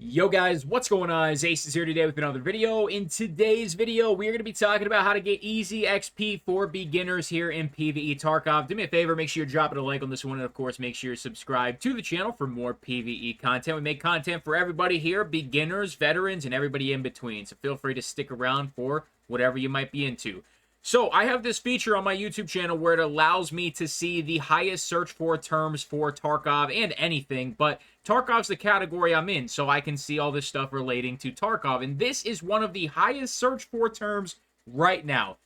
Yo guys, what's going on? It's Acez here today with another video. In today's video, we are going to be talking about how to get easy XP for beginners here in PVE Tarkov. Do me a favor, make sure you're dropping a like on this one, and of course, make sure you're subscribed to the channel for more PVE content. We make content for everybody here, beginners, veterans, and everybody in between, so feel free to stick around for whatever you might be into. So, I have this feature on my YouTube channel where it allows me to see the highest search for terms for Tarkov and anything, but Tarkov's the category I'm in, so I can see all this stuff relating to Tarkov, and this is one of the highest search for terms right now.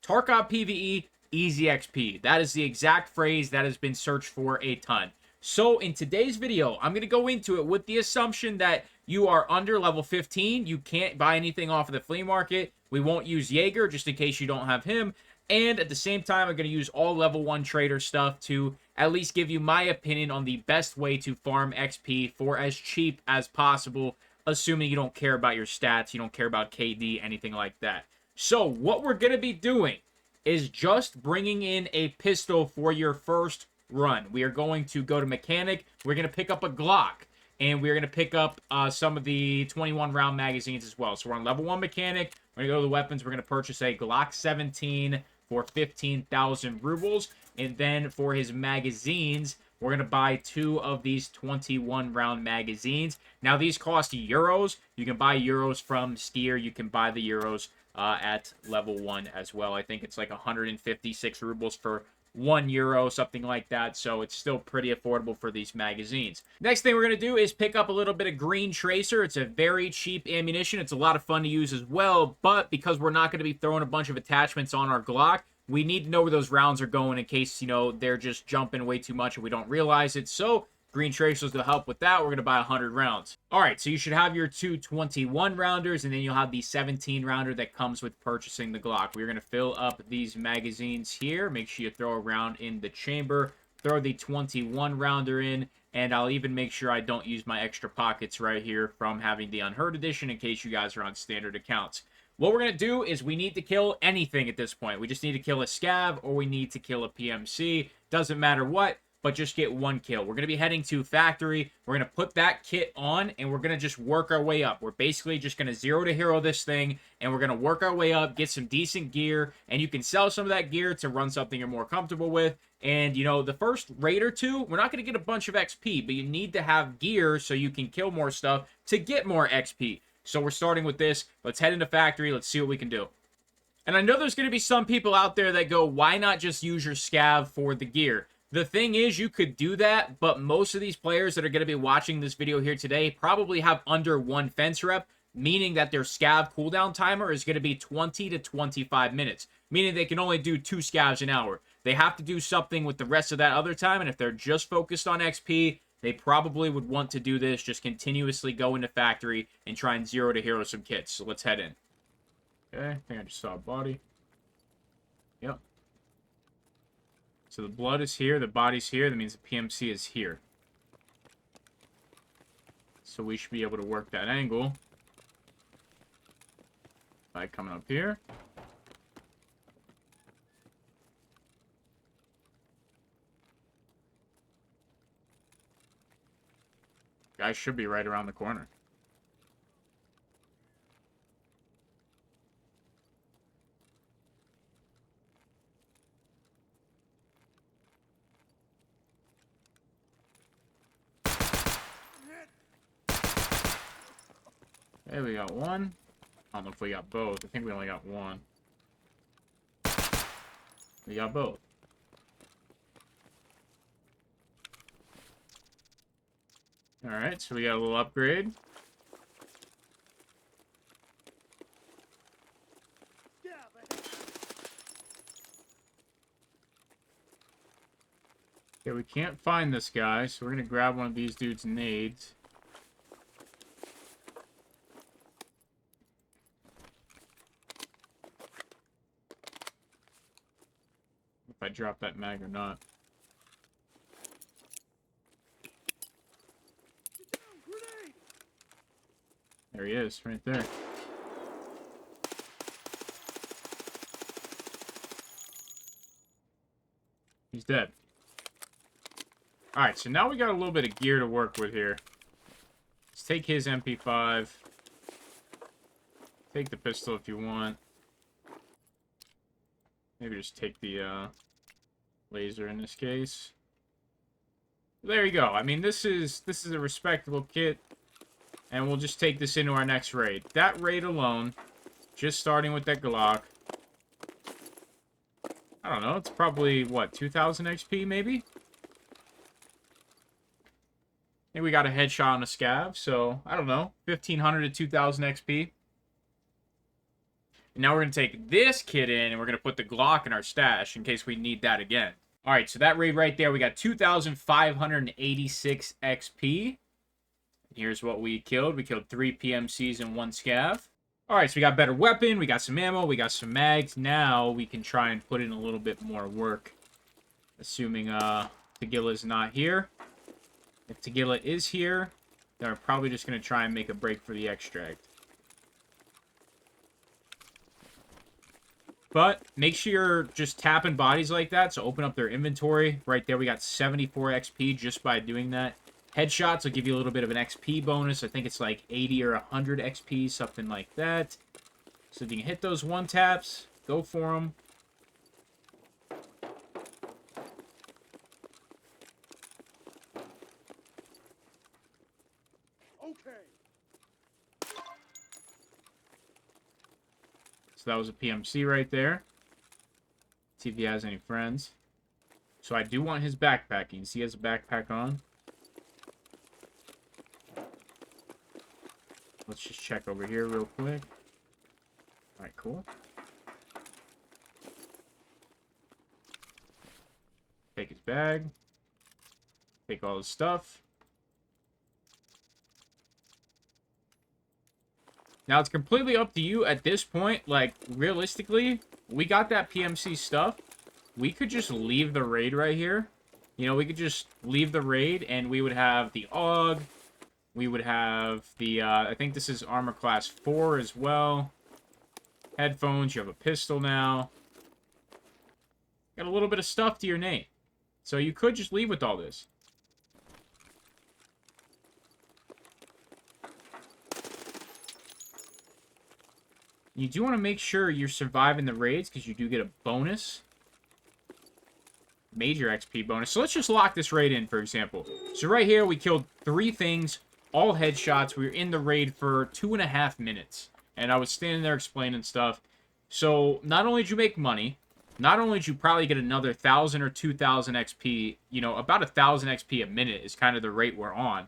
Tarkov PVE, easy XP. That is the exact phrase that has been searched for a ton. So, in today's video, I'm going to go into it with the assumption that you are under level 15, you can't buy anything off of the flea market. We won't use Jaeger just in case you don't have him. And at the same time, I'm going to use all level 1 trader stuff to at least give you my opinion on the best way to farm XP for as cheap as possible, assuming you don't care about your stats, you don't care about KD, anything like that. So what we're going to be doing is just bringing in a pistol for your first run. We are going to go to mechanic. We're going to pick up a Glock. And we're going to pick up some of the 21 round magazines as well. So we're on level 1 mechanic. We're going to go to the weapons. We're going to purchase a Glock 17 for 15,000 rubles. And then for his magazines, we're going to buy 2 of these 21 round magazines. Now these cost euros. You can buy euros from Skier. You can buy the euros at level 1 as well. I think it's like 156 rubles for €1, something like that, so it's still pretty affordable for these magazines. Next thing we're going to do is pick up a little bit of green tracer. It's a very cheap ammunition. It's a lot of fun to use as well, but because we're not going to be throwing a bunch of attachments on our Glock, we need to know where those rounds are going in case, you know, they're just jumping way too much and we don't realize it. So green tracers will help with that. We're going to buy 100 rounds. All right, so you should have your 2 21 rounders, and then you'll have the 17 rounder that comes with purchasing the Glock. We're going to fill up these magazines here. Make sure you throw a round in the chamber. Throw the 21 rounder in, and I'll even make sure I don't use my extra pockets right here from having the Unheard Edition in case you guys are on standard accounts. What we're going to do is we need to kill anything at this point. We just need to kill a scav or we need to kill a PMC. Doesn't matter what, but just get 1 kill. We're going to be heading to factory. We're going to put that kit on, and we're going to just work our way up. We're basically just going to 0 to hero this thing, and we're going to work our way up, get some decent gear, and you can sell some of that gear to run something you're more comfortable with. And, you know, the first raid or 2, we're not going to get a bunch of XP, but you need to have gear so you can kill more stuff to get more XP. So we're starting with this. Let's head into factory. Let's see what we can do. And I know there's going to be some people out there that go, why not just use your scav for the gear? The thing is, you could do that, but most of these players that are going to be watching this video here today probably have under 1 fence rep, meaning that their scav cooldown timer is going to be 20 to 25 minutes, meaning they can only do 2 scavs an hour. They have to do something with the rest of that other time, and if they're just focused on XP, they probably would want to do this, just continuously go into factory and try and 0 to hero some kits. So let's head in. Okay, I think I just saw a body. Yep. So the blood is here, the body's here, that means the PMC is here. So we should be able to work that angle by coming up here. Guy should be right around the corner. Okay, we got 1. I don't know if we got both. I think we only got 1. We got both. Alright, so we got a little upgrade. Okay, we can't find this guy, so we're going to grab one of these dude's nades. If I drop that mag or not. There he is, right there. He's dead. Alright, so now we got a little bit of gear to work with here. Let's take his MP5. Take the pistol if you want. Maybe just take the laser in this case. There you go. I mean, this is a respectable kit. And we'll just take this into our next raid. That raid alone, just starting with that Glock. I don't know. It's probably, what, 2,000 XP maybe? I think we got a headshot on a scav, so, I don't know. 1,500 to 2,000 XP. And now we're going to take this kit in, and we're going to put the Glock in our stash in case we need that again. Alright, so that raid right there, we got 2,586 XP. Here's what we killed. We killed 3 PMCs and 1 scav. Alright, so we got a better weapon, we got some ammo, we got some mags. Now we can try and put in a little bit more work. Assuming Tegilla's not here. If Tegilla is here, then we're probably just going to try and make a break for the extract. But make sure you're just tapping bodies like that, so open up their inventory. Right there, we got 74 XP just by doing that. Headshots will give you a little bit of an XP bonus. I think it's like 80 or 100 XP, something like that. So if you can hit those one taps, go for them. Okay. So that was a PMC right there. See if he has any friends. So I do want his backpack. You can see he has a backpack on. Let's just check over here real quick. Alright, cool. Take his bag. Take all his stuff. Now, it's completely up to you at this point. Like, realistically, we got that PMC stuff. We could just leave the raid right here. You know, we could just leave the raid, and we would have the AUG. We would have the, I think this is armor class 4 as well. Headphones, you have a pistol now. Got a little bit of stuff to your name. So you could just leave with all this. You do want to make sure you're surviving the raids, because you do get a bonus. Major XP bonus. So let's just lock this raid in, for example. So right here, we killed 3 things. All headshots. We were in the raid for 2.5 minutes. And I was standing there explaining stuff. So, not only did you make money, not only did you probably get another 1,000 or 2,000 XP, you know, about 1,000 XP a minute is kind of the rate we're on.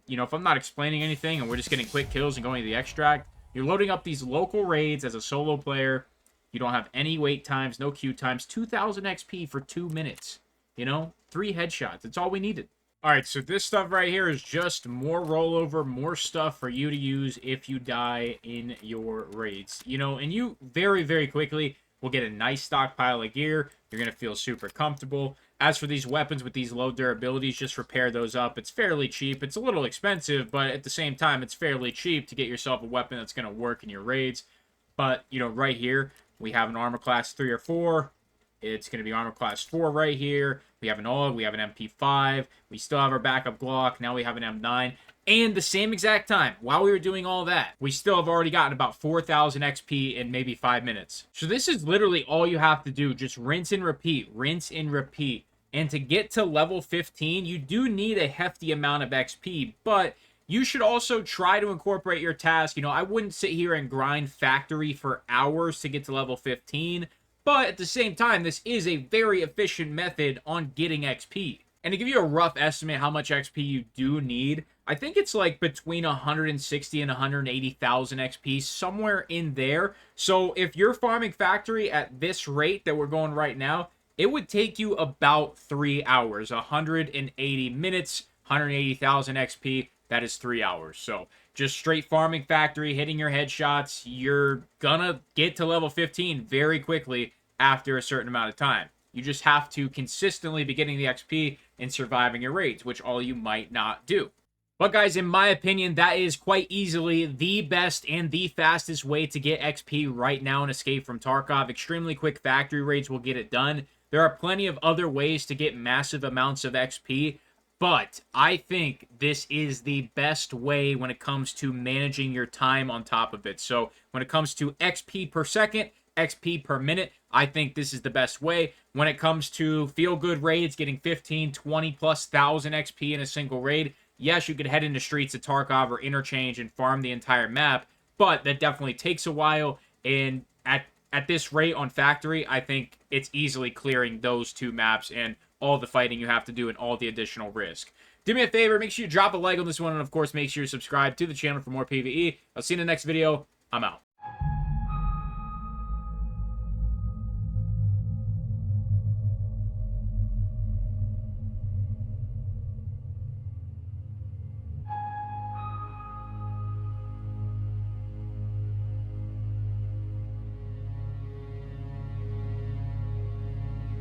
You know, if I'm not explaining anything and we're just getting quick kills and going to the extract, you're loading up these local raids as a solo player. You don't have any wait times, no queue times. 2,000 XP for 2 minutes. You know, 3 headshots. That's all we needed. Alright, so this stuff right here is just more rollover, more stuff for you to use if you die in your raids. You know, and you very, very quickly will get a nice stockpile of gear. You're going to feel super comfortable. As for these weapons with these low durabilities, just repair those up. It's fairly cheap. It's a little expensive, but at the same time, it's fairly cheap to get yourself a weapon that's going to work in your raids. But, you know, right here, we have an armor class 3 or 4. It's going to be armor class 4 right here. We have an AUG, we have an MP5. We still have our backup Glock. Now we have an M9. And the same exact time, while we were doing all that, we still have already gotten about 4,000 XP in maybe 5 minutes. So this is literally all you have to do. Just rinse and repeat, rinse and repeat. And to get to level 15, you do need a hefty amount of XP, but you should also try to incorporate your task. You know, I wouldn't sit here and grind factory for hours to get to level 15, but at the same time, this is a very efficient method on getting XP. And to give you a rough estimate how much XP you do need, I think it's like between 160 and 180,000 XP, somewhere in there. So if you're farming factory at this rate that we're going right now, it would take you about 3 hours, 180 minutes, 180,000 XP. That is 3 hours. So just straight farming factory, hitting your headshots, you're gonna get to level 15 very quickly after a certain amount of time. You just have to consistently be getting the XP and surviving your raids, which all you might not do. But guys, in my opinion, that is quite easily the best and the fastest way to get XP right now in Escape from Tarkov. Extremely quick factory raids will get it done. There are plenty of other ways to get massive amounts of XP, But I think this is the best way when it comes to managing your time on top of it. So when it comes to XP per second, XP per minute, I think this is the best way. When it comes to feel-good raids, getting 15, 20 plus thousand XP in a single raid, yes, you could head into Streets of Tarkov or Interchange and farm the entire map, but that definitely takes a while, and at this rate on Factory, I think it's easily clearing those two maps and all the fighting you have to do and all the additional risk. Do me a favor, make sure you drop a like on this one, and of course, make sure you subscribe to the channel for more PvE. I'll see you in the next video. I'm out.